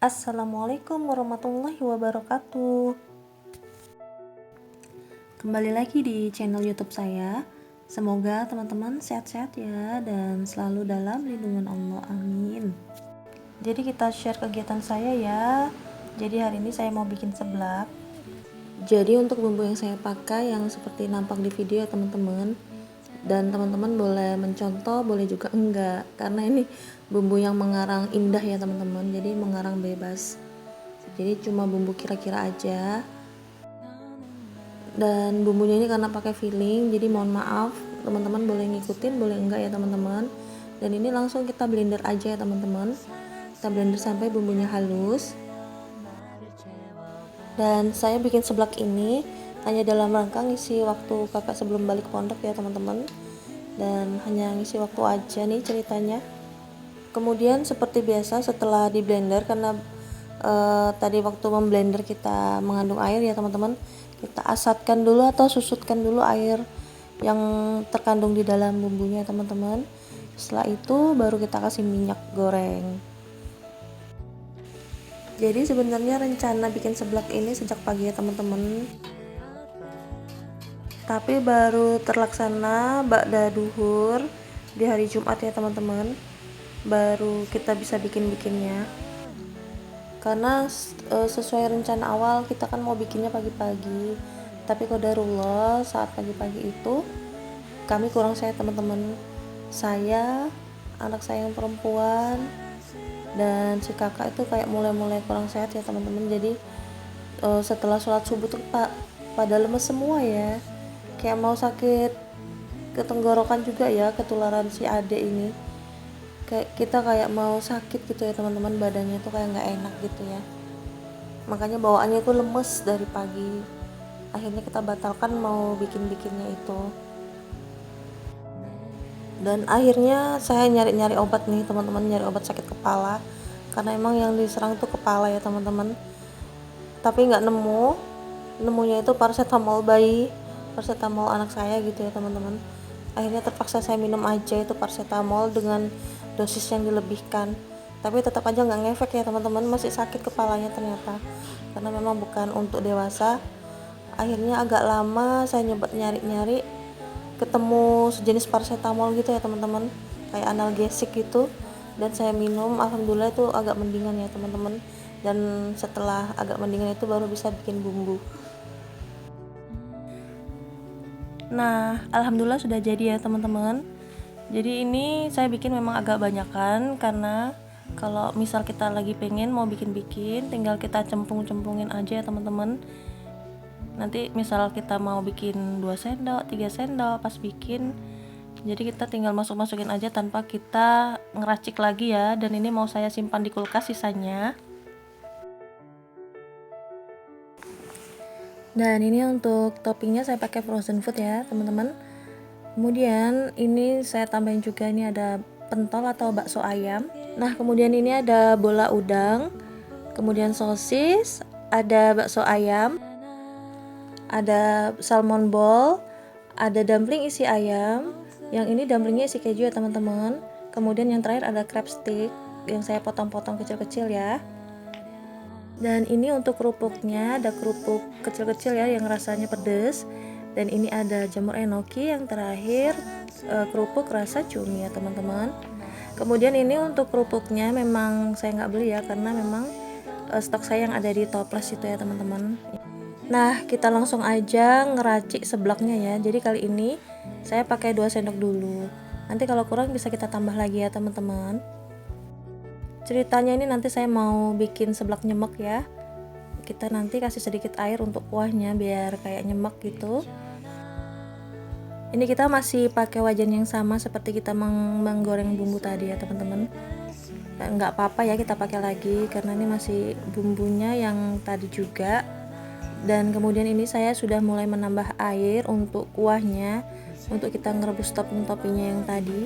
Assalamualaikum warahmatullahi wabarakatuh. Kembali lagi di channel YouTube saya. Semoga teman-teman sehat-sehat ya dan selalu dalam lindungan Allah, amin. Jadi kita share kegiatan saya ya. Jadi hari ini saya mau bikin seblak. Jadi untuk bumbu yang saya pakai yang seperti nampak di video ya teman-teman. Dan teman-teman boleh mencontoh, boleh juga enggak, karena ini bumbu yang mengarang indah ya teman-teman, jadi mengarang bebas, jadi cuma bumbu kira-kira aja. Dan bumbunya ini karena pakai filling, jadi mohon maaf teman-teman, boleh ngikutin boleh enggak ya teman-teman. Dan ini langsung kita blender aja ya teman-teman, kita blender sampai bumbunya halus. Dan saya bikin seblak ini hanya dalam rangka ngisi waktu kakak sebelum balik pondok ya teman-teman, dan hanya ngisi waktu aja nih ceritanya. Kemudian seperti biasa setelah di blender, karena tadi waktu memblender kita mengandung air ya teman-teman, kita asatkan dulu atau susutkan dulu air yang terkandung di dalam bumbunya teman-teman. Setelah itu baru kita kasih minyak goreng. Jadi sebenarnya rencana bikin seblak ini sejak pagi ya teman-teman, tapi baru terlaksana ba'da duhur di hari Jumat ya teman-teman, baru kita bisa bikinnya. Karena sesuai rencana awal kita kan mau bikinnya pagi-pagi, tapi qadarullah saat pagi-pagi itu kami kurang sehat teman-teman. Saya, anak saya yang perempuan, dan si kakak itu kayak mulai kurang sehat ya teman-teman. Jadi setelah sholat subuh tuh pada lemes semua ya, kayak mau sakit ketenggorokan juga ya, ketularan si adek ini. Kayak kita kayak mau sakit gitu ya teman-teman, badannya tuh kayak nggak enak gitu ya, makanya bawaannya itu lemes dari pagi. Akhirnya kita batalkan mau bikinnya itu. Dan akhirnya saya nyari obat nih teman-teman, nyari obat sakit kepala, karena emang yang diserang tuh kepala ya teman-teman. Tapi nggak nemunya itu paracetamol bayi, paracetamol anak saya gitu ya teman-teman. Akhirnya terpaksa saya minum aja itu paracetamol dengan dosis yang dilebihkan, tapi tetap aja nggak ngefek ya teman-teman, masih sakit kepalanya ternyata, karena memang bukan untuk dewasa. Akhirnya agak lama saya nyoba nyari ketemu sejenis paracetamol gitu ya teman-teman, kayak analgesik gitu, dan saya minum, alhamdulillah itu agak mendingan ya teman-teman. Dan setelah agak mendingan itu baru bisa bikin bumbu. Nah alhamdulillah sudah jadi ya teman-teman. Jadi ini saya bikin memang agak banyakan, karena kalau misal kita lagi pengen mau bikin tinggal kita cempungin aja ya teman-teman. Nanti misal kita mau bikin 2 sendok 3 sendok pas bikin, jadi kita tinggal masukin aja tanpa kita ngeracik lagi ya. Dan ini mau saya simpan di kulkas sisanya. Dan ini untuk toppingnya saya pakai frozen food ya teman-teman. Kemudian ini saya tambahin juga, ini ada pentol atau bakso ayam. Nah kemudian ini ada bola udang, kemudian sosis, ada bakso ayam, ada salmon ball, ada dumpling isi ayam. Yang ini dumplingnya isi keju ya teman-teman. Kemudian yang terakhir ada crab stick yang saya potong-potong kecil-kecil ya. Dan ini untuk kerupuknya, ada kerupuk kecil-kecil ya yang rasanya pedas. Dan ini ada jamur enoki, yang terakhir kerupuk rasa cumi ya teman-teman. Kemudian ini untuk kerupuknya memang saya nggak beli ya, karena memang stok saya yang ada di toples itu ya teman-teman. Nah kita langsung aja ngeracik seblaknya ya. Jadi kali ini saya pakai 2 sendok dulu, nanti kalau kurang bisa kita tambah lagi ya teman-teman. Ceritanya ini nanti saya mau bikin seblak nyemek ya, kita nanti kasih sedikit air untuk kuahnya biar kayak nyemek gitu. Ini kita masih pakai wajan yang sama seperti kita menggoreng bumbu tadi ya teman-teman. Nggak apa-apa ya kita pakai lagi, karena ini masih bumbunya yang tadi juga. Dan kemudian ini saya sudah mulai menambah air untuk kuahnya, untuk kita ngerebus topping-toppingnya yang tadi.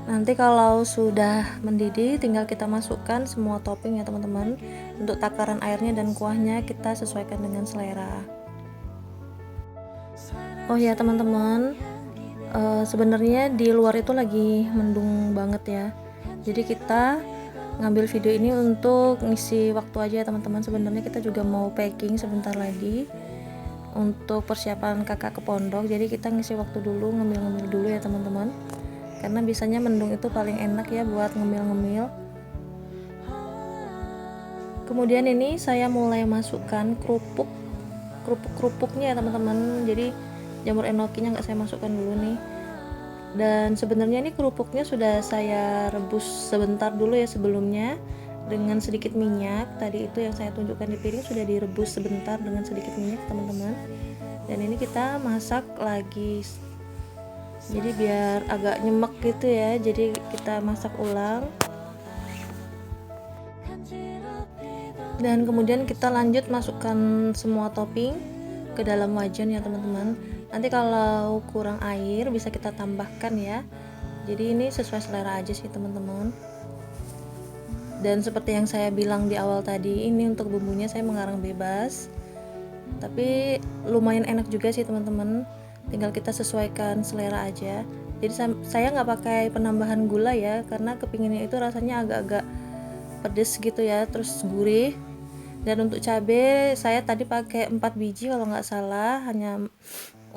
Nanti kalau sudah mendidih tinggal kita masukkan semua topping ya teman-teman. Untuk takaran airnya dan kuahnya kita sesuaikan dengan selera. Oh ya teman-teman, sebenarnya di luar itu lagi mendung banget ya. Jadi kita ngambil video ini untuk ngisi waktu aja ya teman-teman. Sebenarnya kita juga mau packing sebentar lagi untuk persiapan kakak ke pondok, jadi kita ngisi waktu dulu, ngemil-ngemil dulu ya teman-teman, karena biasanya mendung itu paling enak ya buat ngemil-ngemil. Kemudian ini saya mulai masukkan kerupuknya ya teman-teman. Jadi jamur enokinya nggak saya masukkan dulu nih. Dan sebenarnya ini kerupuknya sudah saya rebus sebentar dulu ya sebelumnya dengan sedikit minyak. Tadi itu yang saya tunjukkan di piring sudah direbus sebentar dengan sedikit minyak teman-teman. Dan ini kita masak lagi, jadi biar agak nyemek gitu ya, jadi kita masak ulang. Dan kemudian kita lanjut masukkan semua topping ke dalam wajan ya teman-teman. Nanti kalau kurang air bisa kita tambahkan ya. Jadi ini sesuai selera aja sih teman-teman. Dan seperti yang saya bilang di awal tadi, ini untuk bumbunya saya mengarang bebas, tapi lumayan enak juga sih teman-teman. Tinggal kita sesuaikan selera aja. Jadi saya nggak pakai penambahan gula ya, karena kepinginnya itu rasanya agak-agak pedes gitu ya, terus gurih. Dan untuk cabai saya tadi pakai 4 biji kalau nggak salah, hanya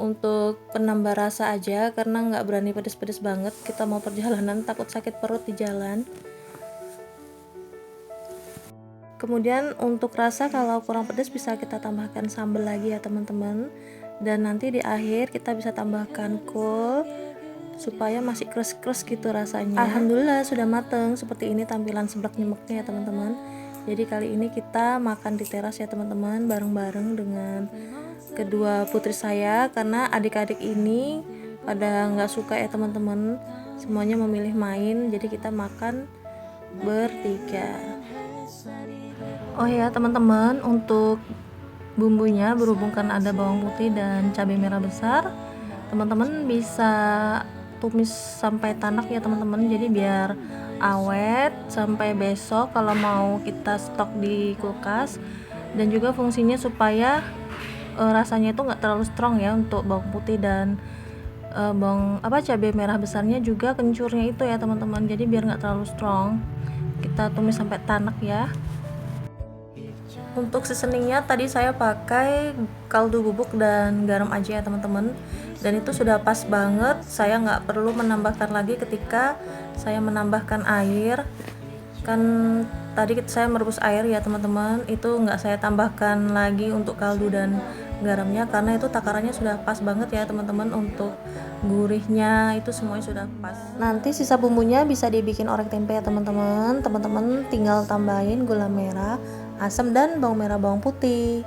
untuk penambah rasa aja, karena nggak berani pedes-pedes banget, kita mau perjalanan takut sakit perut di jalan. Kemudian untuk rasa kalau kurang pedas bisa kita tambahkan sambal lagi ya teman-teman. Dan nanti di akhir kita bisa tambahkan kol supaya masih kres-kres gitu rasanya. Alhamdulillah sudah mateng seperti ini tampilan seblak nyemeknya ya teman-teman. Jadi kali ini kita makan di teras ya teman-teman, bareng-bareng dengan kedua putri saya, karena adik-adik ini pada nggak suka ya teman-teman, semuanya memilih main, jadi kita makan bertiga. Oh ya teman-teman, untuk bumbunya berhubung kan ada bawang putih dan cabai merah besar, teman-teman bisa tumis sampai tanak ya teman-teman, jadi biar awet sampai besok kalau mau kita stok di kulkas. Dan juga fungsinya supaya rasanya itu nggak terlalu strong ya untuk bawang putih dan cabai merah besarnya juga kencurnya itu ya teman-teman, jadi biar nggak terlalu strong kita tumis sampai tanak ya. Untuk seasoningnya tadi saya pakai kaldu bubuk dan garam aja ya teman-teman, dan itu sudah pas banget, saya nggak perlu menambahkan lagi ketika saya menambahkan air. Kan tadi saya merebus air ya teman-teman, itu nggak saya tambahkan lagi untuk kaldu dan garamnya, karena itu takarannya sudah pas banget ya teman-teman, untuk gurihnya itu semuanya sudah pas. Nanti sisa bumbunya bisa dibikin orek tempe ya teman-teman. Teman-teman tinggal tambahin gula merah, asam, dan bawang merah bawang putih.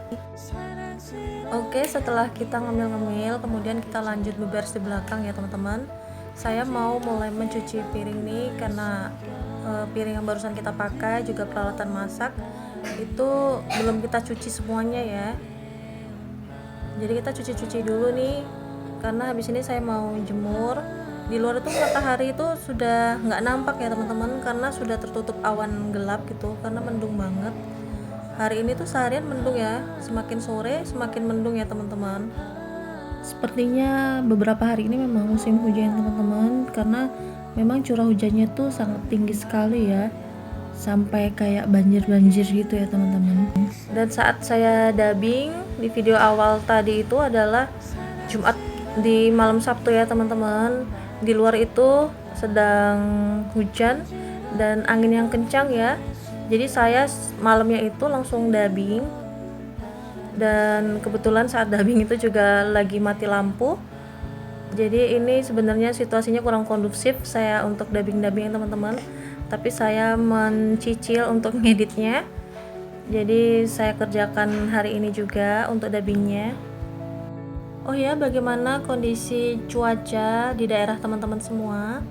Oke, setelah kita ngemil-ngemil, kemudian kita lanjut beberes di belakang ya teman-teman. Saya mau mulai mencuci piring nih, karena piring yang barusan kita pakai juga peralatan masak itu belum kita cuci semuanya ya. Jadi kita cuci-cuci dulu nih, karena habis ini saya mau jemur. Di luar itu matahari itu sudah nggak nampak ya teman-teman, karena sudah tertutup awan gelap gitu, karena mendung banget. Hari ini tuh seharian mendung ya, semakin sore semakin mendung ya teman-teman. Sepertinya beberapa hari ini memang musim hujan teman-teman, karena memang curah hujannya tuh sangat tinggi sekali ya, sampai kayak banjir-banjir gitu ya teman-teman. Dan saat saya dubbing di video awal tadi itu adalah Jumat di malam Sabtu ya teman-teman. Di luar itu sedang hujan dan angin yang kencang ya. Jadi saya malamnya itu langsung dubbing, dan kebetulan saat dubbing itu juga lagi mati lampu. Jadi ini sebenarnya situasinya kurang kondusif saya untuk dubbing-dubbing teman-teman, tapi saya mencicil untuk ngeditnya. Jadi saya kerjakan hari ini juga untuk dubbingnya. Oh ya, bagaimana kondisi cuaca di daerah teman-teman semua?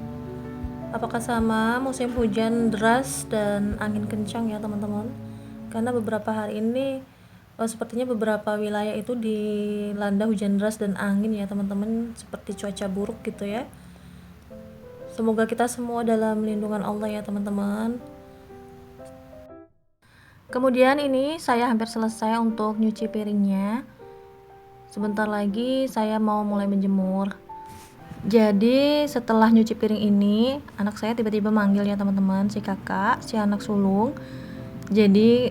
Apakah sama musim hujan deras dan angin kencang ya teman-teman? Karena beberapa hari ini sepertinya beberapa wilayah itu dilanda hujan deras dan angin ya teman-teman, seperti cuaca buruk gitu ya. Semoga kita semua dalam lindungan Allah ya teman-teman. Kemudian ini saya hampir selesai untuk nyuci piringnya. Sebentar lagi saya mau mulai menjemur. Jadi setelah nyuci piring ini, anak saya tiba-tiba manggil ya teman-teman, si kakak, si anak sulung. Jadi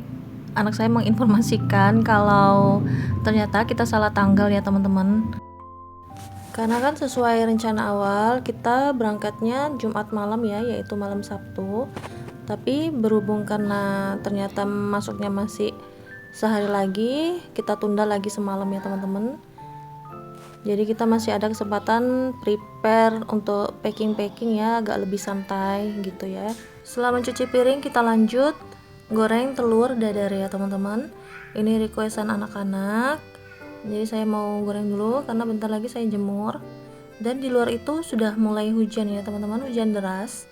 anak saya menginformasikan kalau ternyata kita salah tanggal ya teman-teman. Karena kan sesuai rencana awal kita berangkatnya Jumat malam ya, yaitu malam Sabtu. Tapi berhubung karena ternyata masuknya masih sehari lagi, kita tunda lagi semalam ya teman-teman. Jadi kita masih ada kesempatan prepare untuk packing ya, agak lebih santai gitu ya. Setelah mencuci piring kita lanjut goreng telur dadar ya teman-teman. Ini requestan anak-anak. Jadi saya mau goreng dulu karena bentar lagi saya jemur. Dan di luar itu sudah mulai hujan ya teman-teman, hujan deras.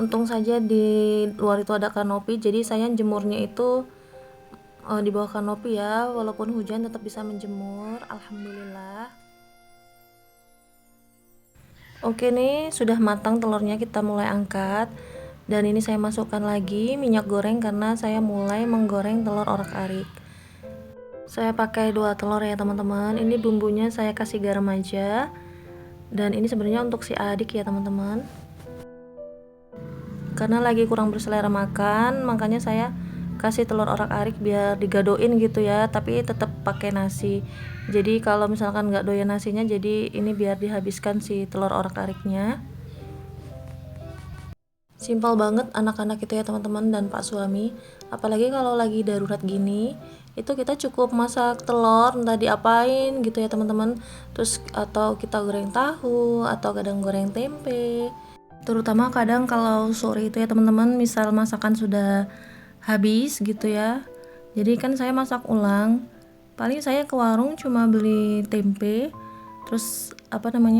Untung saja di luar itu ada kanopi, jadi saya jemurnya itu di bawah kanopi ya, walaupun hujan tetap bisa menjemur, alhamdulillah. Oke nih, sudah matang telurnya, kita mulai angkat. Dan ini saya masukkan lagi minyak goreng karena saya mulai menggoreng telur orak-arik. Saya pakai 2 telur ya teman-teman. Ini bumbunya saya kasih garam aja. Dan ini sebenarnya untuk si adik ya teman-teman. Karena lagi kurang berselera makan, makanya saya kasih telur orak-arik biar digadoin gitu ya, tapi tetap pakai nasi. Jadi kalau misalkan nggak doyan nasinya, jadi ini biar dihabiskan si telur orak-ariknya. Simpel banget anak-anak itu ya teman-teman dan Pak suami. Apalagi kalau lagi darurat gini, itu kita cukup masak telur entah diapain gitu ya teman-teman. Terus atau kita goreng tahu atau kadang goreng tempe. Terutama kadang kalau sore itu ya teman-teman, misal masakan sudah habis gitu ya, jadi kan saya masak ulang. Paling saya ke warung cuma beli tempe, terus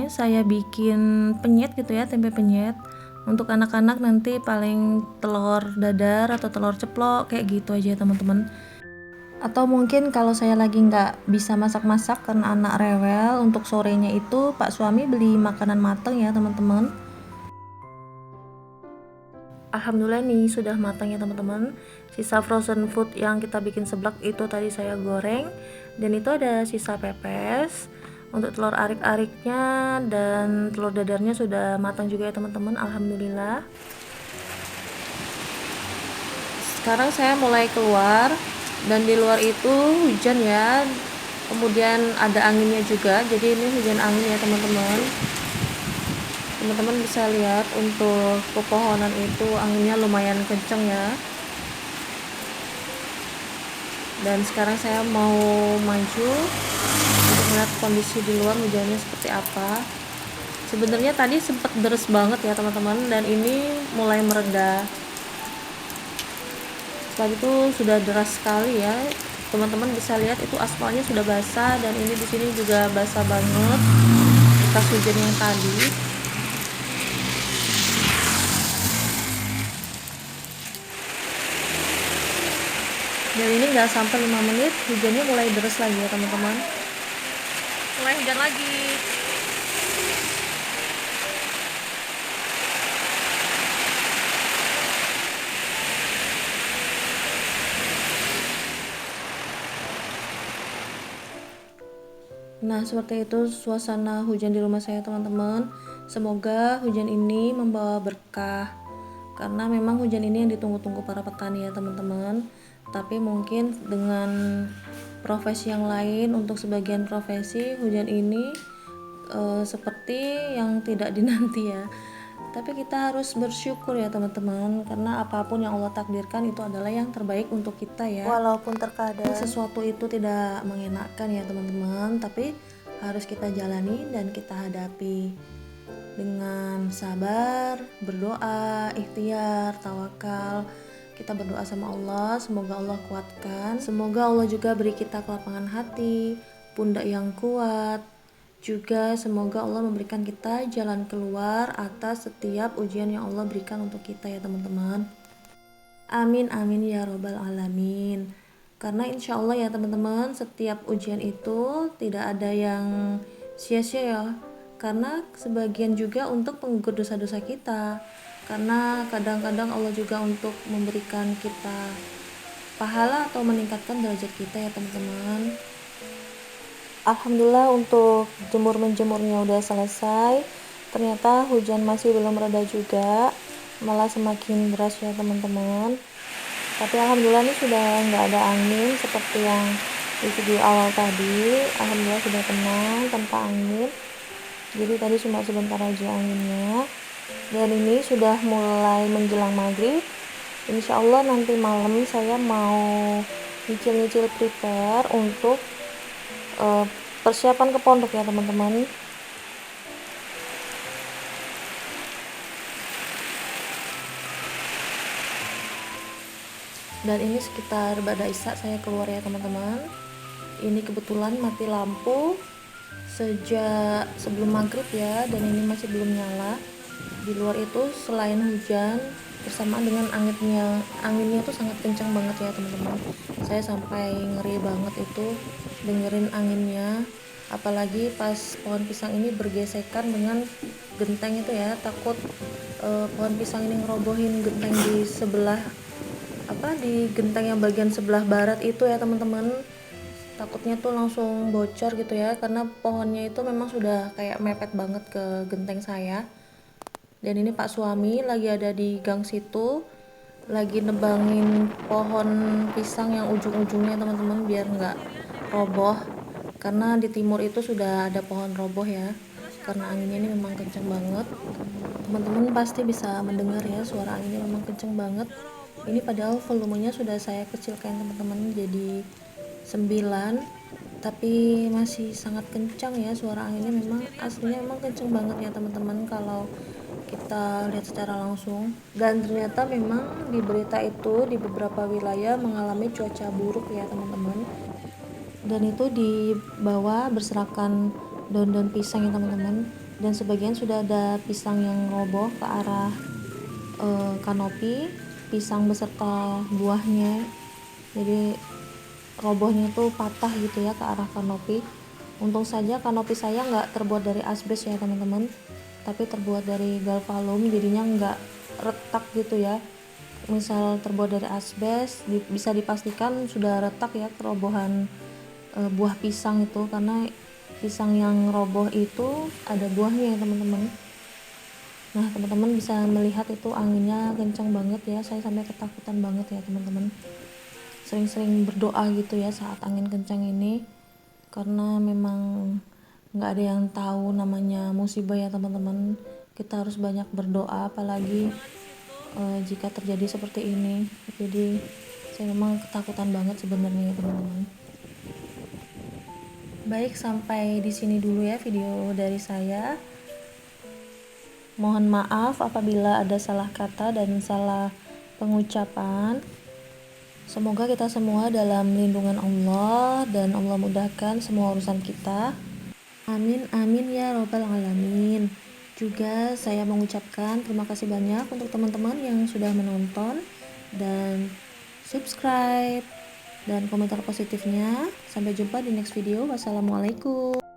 saya bikin penyet gitu ya, tempe penyet. Untuk anak-anak nanti paling telur dadar atau telur ceplok kayak gitu aja ya teman-teman. Atau mungkin kalau saya lagi nggak bisa masak-masak karena anak rewel, untuk sorenya itu Pak suami beli makanan mateng ya teman-teman. Alhamdulillah nih sudah matang ya teman-teman. Sisa frozen food yang kita bikin seblak itu tadi saya goreng, dan itu ada sisa pepes. Untuk telur arik-ariknya dan telur dadarnya sudah matang juga ya teman-teman, alhamdulillah. Sekarang saya mulai keluar, dan di luar itu hujan ya, kemudian ada anginnya juga, jadi ini hujan angin ya teman-teman. Teman-teman bisa lihat untuk pepohonan itu anginnya lumayan kenceng ya. Dan sekarang saya mau maju untuk melihat kondisi di luar hujannya seperti apa. Sebenarnya tadi sempat deras banget ya teman-teman, dan ini mulai mereda. Setelah itu sudah deras sekali ya. Teman-teman bisa lihat itu aspalnya sudah basah, dan ini di sini juga basah banget bekas hujan yang tadi. Dan ini nggak sampai 5 menit hujannya mulai deras lagi ya teman-teman. Mulai hujan lagi. Nah seperti itu suasana hujan di rumah saya teman-teman. Semoga hujan ini membawa berkah, karena memang hujan ini yang ditunggu-tunggu para petani ya teman-teman. Tapi mungkin dengan profesi yang lain, untuk sebagian profesi hujan ini seperti yang tidak dinanti ya. Tapi kita harus bersyukur ya teman-teman, karena apapun yang Allah takdirkan itu adalah yang terbaik untuk kita ya. Walaupun terkadang sesuatu itu tidak mengenakan ya teman-teman, tapi harus kita jalani dan kita hadapi dengan sabar, berdoa, ikhtiar, tawakal. Kita berdoa sama Allah, semoga Allah kuatkan, semoga Allah juga beri kita kelapangan hati, pundak yang kuat. Juga semoga Allah memberikan kita jalan keluar atas setiap ujian yang Allah berikan untuk kita ya teman-teman. Amin amin ya robbal alamin. Karena insya Allah ya teman-teman, setiap ujian itu tidak ada yang sia-sia ya. Karena sebagian juga untuk penggugur dosa-dosa kita. Karena kadang-kadang Allah juga untuk memberikan kita pahala atau meningkatkan derajat kita ya teman-teman. Alhamdulillah untuk jemur menjemurnya udah selesai. Ternyata hujan masih belum reda juga, malah semakin deras ya teman-teman. Tapi alhamdulillah ini sudah nggak ada angin seperti yang di video awal tadi. Alhamdulillah sudah tenang tanpa angin. Jadi tadi cuma sebentar aja anginnya. Dan ini sudah mulai menjelang maghrib. Insya Allah nanti malam saya mau nyicil-nyicil prepare untuk persiapan ke pondok ya teman-teman. Dan ini sekitar ba'da isya saya keluar ya teman-teman. Ini kebetulan mati lampu sejak sebelum maghrib ya, dan ini masih belum nyala. Di luar itu selain hujan bersamaan dengan anginnya tuh sangat kencang banget ya teman-teman. Saya sampai ngeri banget itu dengerin anginnya, apalagi pas pohon pisang ini bergesekan dengan genteng itu ya. Takut pohon pisang ini ngerobohin genteng di sebelah di genteng yang bagian sebelah barat itu ya teman-teman. Takutnya tuh langsung bocor gitu ya, karena pohonnya itu memang sudah kayak mepet banget ke genteng saya. Dan ini Pak suami lagi ada di gang situ, lagi nebangin pohon pisang yang ujung-ujungnya teman-teman biar nggak roboh, karena di timur itu sudah ada pohon roboh ya, karena anginnya ini memang kenceng banget. Teman-teman pasti bisa mendengar ya, suara anginnya memang kenceng banget. Ini padahal volumenya sudah saya kecilkan teman-teman jadi 9, tapi masih sangat kencang ya suara anginnya. Memang aslinya memang kenceng banget ya teman-teman kalau kita lihat secara langsung. Dan ternyata memang di berita itu di beberapa wilayah mengalami cuaca buruk ya teman-teman, dan itu di bawah berserakan daun-daun pisang ya teman-teman, dan sebagian sudah ada pisang yang roboh ke arah kanopi pisang beserta buahnya. Jadi robohnya itu patah gitu ya ke arah kanopi. Untung saja kanopi saya nggak terbuat dari asbes ya teman-teman, tapi terbuat dari galvalum, jadinya nggak retak gitu ya. Misal terbuat dari asbes bisa dipastikan sudah retak ya kerobohan buah pisang itu, karena pisang yang roboh itu ada buahnya ya teman-teman. Nah teman-teman bisa melihat itu anginnya kencang banget ya, saya sampai ketakutan banget ya teman-teman. Sering-sering berdoa gitu ya saat angin kencang ini, karena memang nggak ada yang tahu namanya musibah ya teman-teman. Kita harus banyak berdoa, apalagi jika terjadi seperti ini. Jadi saya memang ketakutan banget sebenarnya ya teman-teman. Baik, sampai di sini dulu ya video dari saya. Mohon maaf apabila ada salah kata dan salah pengucapan. Semoga kita semua dalam lindungan Allah dan Allah mudahkan semua urusan kita. Amin amin ya robbal alamin. Juga saya mengucapkan terima kasih banyak untuk teman-teman yang sudah menonton dan subscribe dan komentar positifnya. Sampai jumpa di next video. Wassalamualaikum.